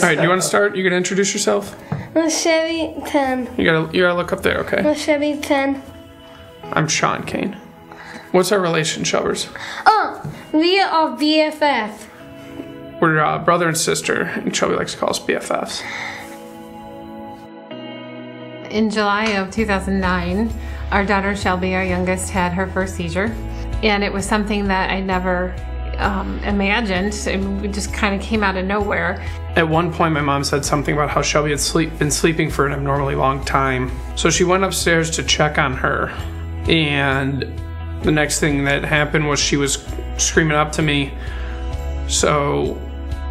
All right, do you want to start? You gonna introduce yourself? I'm Chevy 10. You gotta look up there, okay? I'm Chevy 10. I'm Sean Kane. What's our relation, Shelvers? We are BFF. We're brother and sister, and Shelby likes to call us BFFs. In July of 2009, our daughter Shelby, our youngest, had her first seizure. And it was something that I never imagined. It just kind of came out of nowhere. At one point, my mom said something about how Shelby had been sleeping for an abnormally long time. So she went upstairs to check on her. And the next thing that happened was she was screaming up to me. So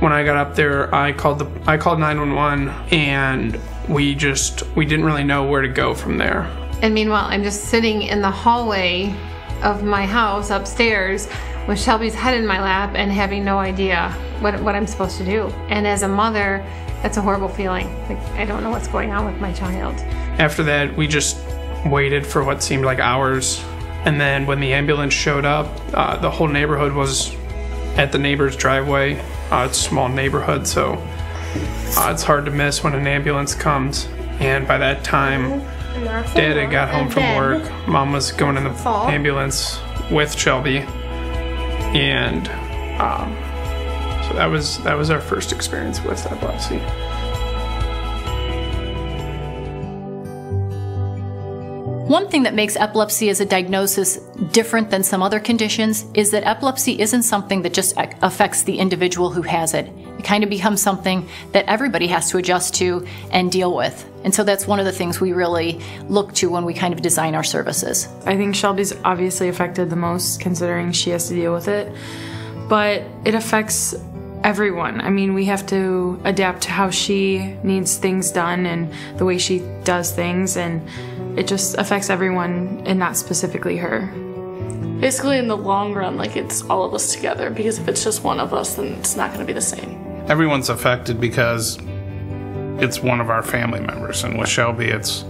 when I got up there, I called 911, and we didn't really know where to go from there. And meanwhile, I'm just sitting in the hallway of my house upstairs with Shelby's head in my lap and having no idea what I'm supposed to do. And as a mother, that's a horrible feeling. Like, I don't know what's going on with my child. After that, we just waited for what seemed like hours. And then when the ambulance showed up, the whole neighborhood was at the neighbor's driveway. It's a small neighborhood, so it's hard to miss when an ambulance comes. And by that time, Dad had got home from work. Mom was going in the ambulance with Shelby. And so that was our first experience with epilepsy. One thing that makes epilepsy as a diagnosis different than some other conditions is that epilepsy isn't something that just affects the individual who has it. It kind of becomes something that everybody has to adjust to and deal with. And so that's one of the things we really look to when we kind of design our services. I think Shelby's obviously affected the most, considering she has to deal with it, but it affects everyone. I mean, we have to adapt to how she needs things done and the way she does things, and it just affects everyone and not specifically her. Basically, in the long run, like, it's all of us together, because if it's just one of us, then it's not going to be the same. Everyone's affected because it's one of our family members, and with Shelby, it's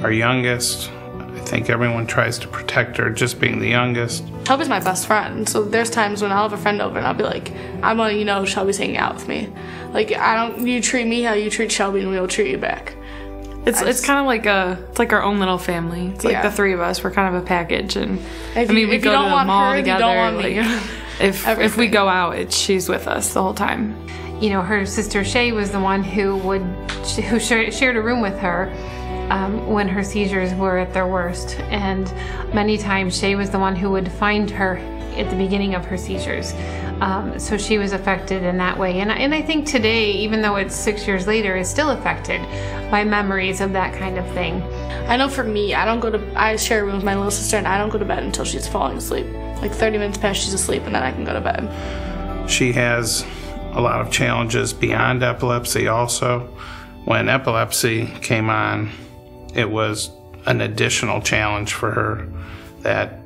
our youngest. I think everyone tries to protect her just being the youngest. Shelby's my best friend, so there's times when I'll have a friend over and I'll be like, I want you to know Shelby's hanging out with me. Like, you treat me how you treat Shelby, and we'll treat you back. It's kind of like it's like our own little family. It's like the three of us. We're kind of a package, and if we you go don't to the want mall her, together. You don't want me. Like, if we go out, she's with us the whole time. You know, her sister Shay was the one who shared a room with her when her seizures were at their worst, and many times Shay was the one who would find her at the beginning of her seizures. So she was affected in that way, and I think today, even though it's 6 years later, is still affected by memories of that kind of thing. I know for me, I share a room with my little sister, and I don't go to bed until she's falling asleep. Like 30 minutes past she's asleep, and then I can go to bed. She has a lot of challenges beyond epilepsy also. When epilepsy came on, it was an additional challenge for her that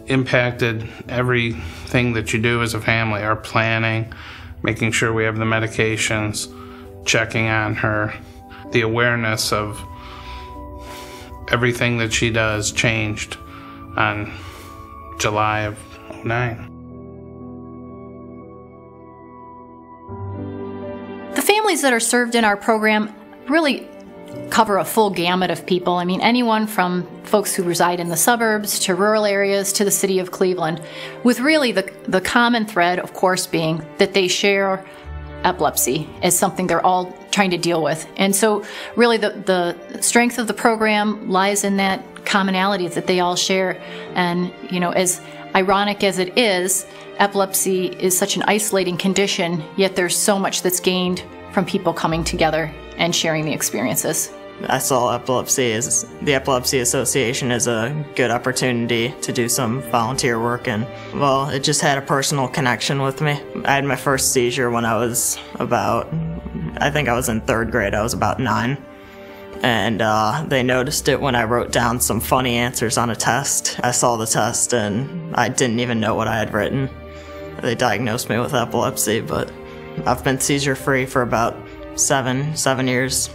impacted everything that you do as a family, our planning, making sure we have the medications, checking on her. The awareness of everything that she does changed on July of 2009. The families that are served in our program really cover a full gamut of people. I mean, anyone from folks who reside in the suburbs to rural areas to the city of Cleveland, with really the common thread, of course, being that they share epilepsy as something they're all trying to deal with. And so really the strength of the program lies in that commonality that they all share. And, you know, as ironic as it is, epilepsy is such an isolating condition, yet there's so much that's gained from people coming together and sharing the experiences. I saw the Epilepsy Association as a good opportunity to do some volunteer work, and, well, it just had a personal connection with me. I had my first seizure when I was I think I was in 3rd grade, I was about 9. And they noticed it when I wrote down some funny answers on a test. I saw the test and I didn't even know what I had written. They diagnosed me with epilepsy, but I've been seizure-free for about 7 years,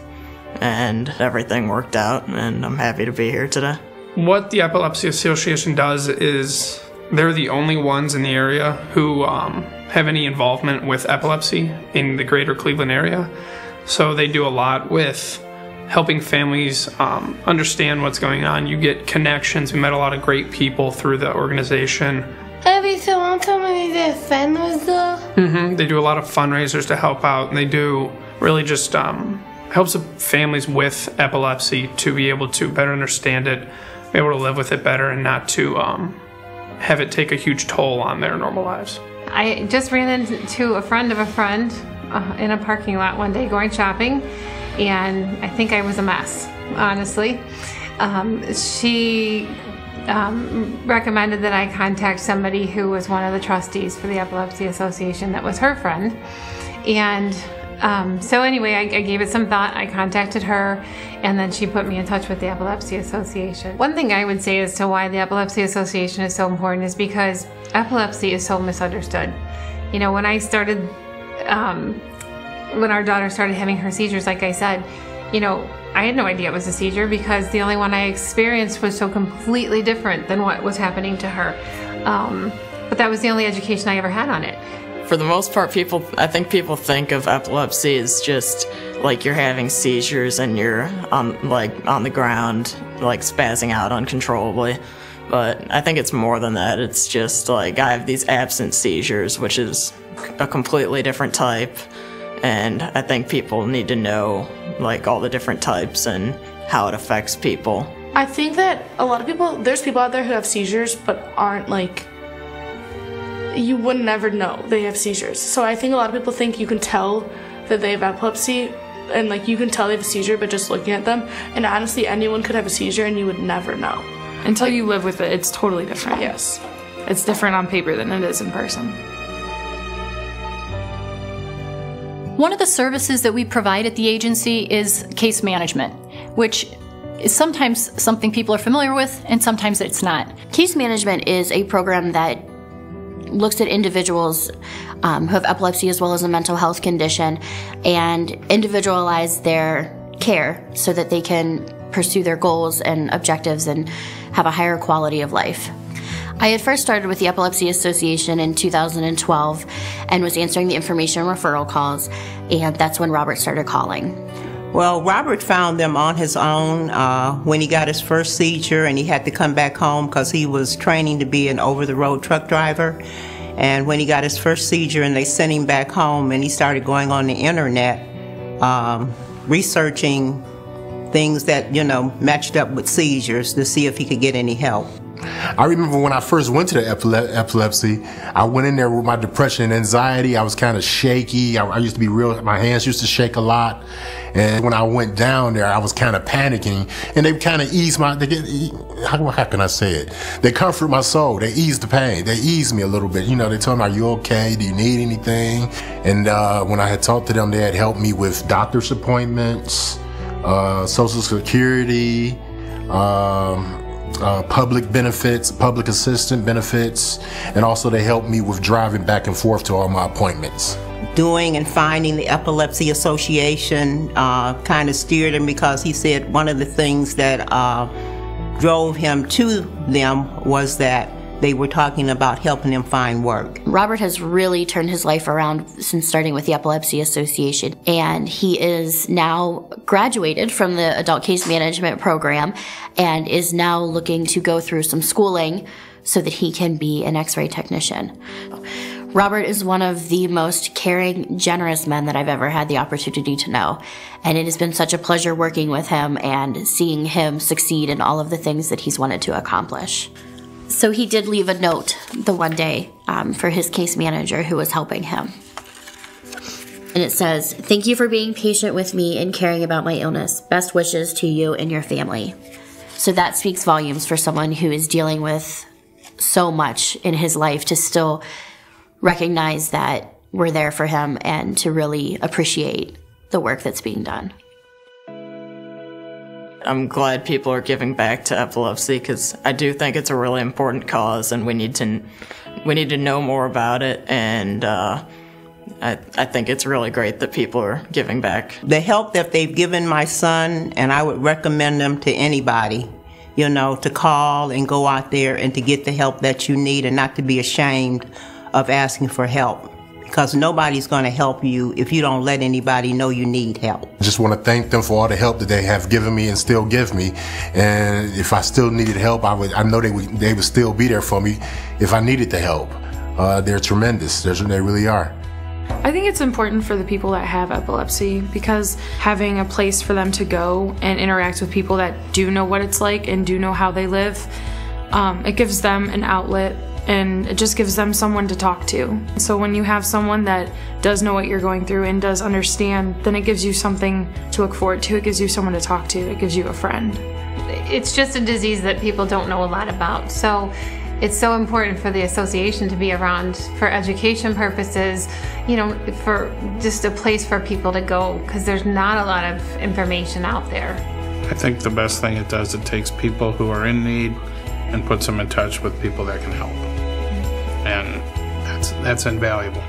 and everything worked out, and I'm happy to be here today. What the Epilepsy Association does is they're the only ones in the area who have any involvement with epilepsy in the greater Cleveland area. So they do a lot with helping families understand what's going on. You get connections. We met a lot of great people through the organization. Every so often when they do fundraiser. They do a lot of fundraisers to help out, and they do really just helps families with epilepsy to be able to better understand it, be able to live with it better, and not to have it take a huge toll on their normal lives. I just ran into a friend of a friend in a parking lot one day going shopping, and I think I was a mess, honestly. She recommended that I contact somebody who was one of the trustees for the Epilepsy Association that was her friend. And so anyway, I gave it some thought. I contacted her, and then she put me in touch with the Epilepsy Association. One thing I would say as to why the Epilepsy Association is so important is because epilepsy is so misunderstood. You know, when I started, when our daughter started having her seizures, like I said, you know, I had no idea it was a seizure because the only one I experienced was so completely different than what was happening to her. But that was the only education I ever had on it. For the most part, I think people think of epilepsy as just like you're having seizures and you're on the ground, like spazzing out uncontrollably. But I think it's more than that. It's just like I have these absent seizures, which is a completely different type. And I think people need to know like all the different types and how it affects people. I think that a lot of people, there's people out there who have seizures but aren't like, you would never know they have seizures. So I think a lot of people think you can tell that they have epilepsy and like you can tell they have a seizure but just looking at them. And honestly, anyone could have a seizure and you would never know. Until you live with it, it's totally different. Yes. It's different on paper than it is in person. One of the services that we provide at the agency is case management, which is sometimes something people are familiar with and sometimes it's not. Case management is a program that looks at individuals who have epilepsy as well as a mental health condition and individualize their care so that they can pursue their goals and objectives and have a higher quality of life. I had first started with the Epilepsy Association in 2012 and was answering the information referral calls, and that's when Robert started calling. Well, Robert found them on his own when he got his first seizure, and he had to come back home because he was training to be an over-the-road truck driver. And when he got his first seizure and they sent him back home, and he started going on the internet, researching things that, you know, matched up with seizures to see if he could get any help. I remember when I first went to the epilepsy, I went in there with my depression and anxiety. I was kind of shaky. I used to be my hands used to shake a lot. And when I went down there, I was kind of panicking. And they kind of eased how can I say it? They comfort my soul. They ease the pain. They ease me a little bit. You know, they told me, are you okay? Do you need anything? And when I had talked to them, they had helped me with doctor's appointments, Social Security, public benefits, public assistant benefits, and also they helped me with driving back and forth to all my appointments. Doing and finding the Epilepsy Association kind of steered him because he said one of the things that drove him to them was that they were talking about helping him find work. Robert has really turned his life around since starting with the Epilepsy Association, and he is now graduated from the adult case management program and is now looking to go through some schooling so that he can be an X-ray technician. Robert is one of the most caring, generous men that I've ever had the opportunity to know, and it has been such a pleasure working with him and seeing him succeed in all of the things that he's wanted to accomplish. So he did leave a note the one day for his case manager who was helping him. And it says, "Thank you for being patient with me and caring about my illness. Best wishes to you and your family." So that speaks volumes for someone who is dealing with so much in his life to still recognize that we're there for him and to really appreciate the work that's being done. I'm glad people are giving back to epilepsy because I do think it's a really important cause and we need to know more about it, and I think it's really great that people are giving back. The help that they've given my son, and I would recommend them to anybody, to call and go out there and to get the help that you need, and not to be ashamed of asking for help. Because nobody's going to help you if you don't let anybody know you need help. I just want to thank them for all the help that they have given me and still give me. And if I still needed help, I know they would still be there for me if I needed the help. They're tremendous. They really are. I think it's important for the people that have epilepsy, because having a place for them to go and interact with people that do know what it's like and do know how they live, it gives them an outlet, and it just gives them someone to talk to. So when you have someone that does know what you're going through and does understand, then it gives you something to look forward to. It gives you someone to talk to. It gives you a friend. It's just a disease that people don't know a lot about. So it's so important for the association to be around for education purposes, for just a place for people to go, because there's not a lot of information out there. I think the best thing it does, it takes people who are in need and puts them in touch with people that can help. And that's invaluable.